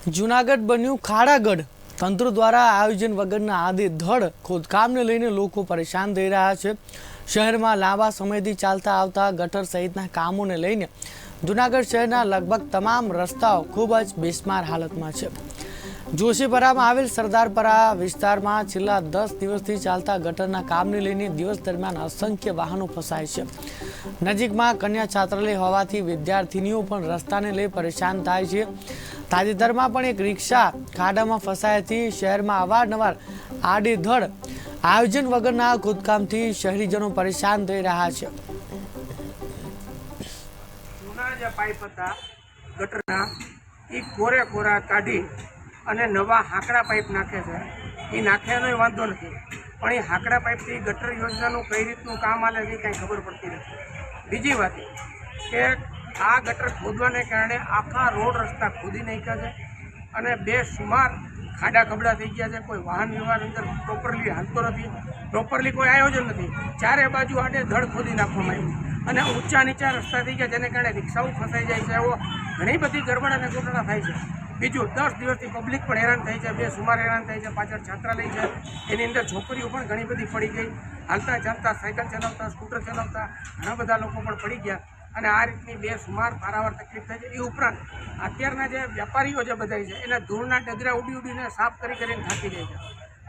જૂનાગઢ બન્યું ખાડાગઢ। તંત્ર દ્વારા આયોજન વગરના આડેધડ ખોદકામને લઈને લોકો પરેશાન થઈ રહ્યા છે। શહેરમાં લાંબા સમયથી ચાલતા આવતા ગટર સહિતના કામોને લઈને જૂનાગઢ શહેરના લગભગ તમામ રસ્તાઓ ખૂબ જ બેસ્માર હાલતમાં છે। જોશીપરામાં આવેલ સરદારપરા વિસ્તારમાં છેલ્લા 10 દિવસથી ચાલતા ગટરના કામને લઈને દિવસ દરમિયાન અસંખ્ય વાહનો ફસાય છે। નજીકમાં કન્યા છાત્રાલય હોવાથી વિદ્યાર્થીનીઓ પણ રસ્તાને લઈ પરેશાન થાય છે। તાજેતરમાં પણ એક રિક્ષા ખાડામાં ફસાયાથી શહેરમાં અવારનવાર આડેધડ આયોજન વગરના ખોદકામથી શહેરીજનો પરેશાન થઈ રહ્યા છે। જૂના જે પાઇપ હતા ગટરના એ કોરે કોરા કાઢી અને નવા હાંકડા પાઇપ નાખે છે। એ નાખ્યાનો વાંધો નથી, પણ એ હાંકડા પાઇપથી ગટર યોજનાનું કઈ રીતનું કામ હાલે છે કાંઈ ખબર પડતી નથી। બીજી વાત કે આ ગટર ખોદવાને કારણે આખા રોડ રસ્તા ખોદી નાખ્યા છે અને બેસુમાર ખાડા ખબડા થઈ ગયા છે। કોઈ વાહન વ્યવહાર અંદર પ્રોપરલી હાલતો નથી, પ્રોપરલી કોઈ આયોજન નથી। ચારે બાજુ આડે ધડ ખોદી નાખવામાં આવ્યું અને ઊંચા નીચા રસ્તા થઈ ગયા, જેને કારણે રિક્ષાઓ ફસાઈ જાય છે। એવો ઘણી બધી ગરબડ અને ગોટાળા થાય છે। બીજું 10 દિવસથી પબ્લિક પણ હેરાન થઈ છે, બેસુમાર હેરાન થઈ છે। પાછળ છાત્રાલય છે, એની અંદર છોકરીઓ પણ ઘણી બધી પડી ગઈ। હાલતા ચાલતા સાયકલ ચલાવતા સ્કૂટર ચલાવતા ઘણા બધા લોકો પણ પડી ગયા અને આ રીતની બેસુમાર પારાવાર તકલીફ થાય છે। એ ઉપરાંત અત્યારના જે વેપારીઓ જે બધા છે એને ધૂળના ડગરા ઉડીને સાફ કરીને થાકી જાય છે।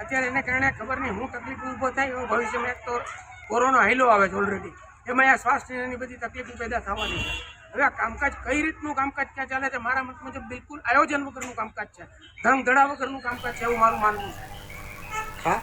અત્યારે એને કારણે ખબર નહીં હું તકલીફ ઊભો થાય એવો ભવિષ્યમાં એક તો કોરોના હાઈલો આવે છે ઓલરેડી, એમાં આ સ્વાસ્થ્યની બધી તકલીફો પેદા થવાની છે। હવે આ કામકાજ કઈ રીતનું કામકાજ ક્યાં ચાલે છે, મારા મત મુજબ બિલકુલ આયોજન વગરનું કામકાજ છે, ધમ ધડા વગરનું કામકાજ છે એવું મારું માનવું છે। હા,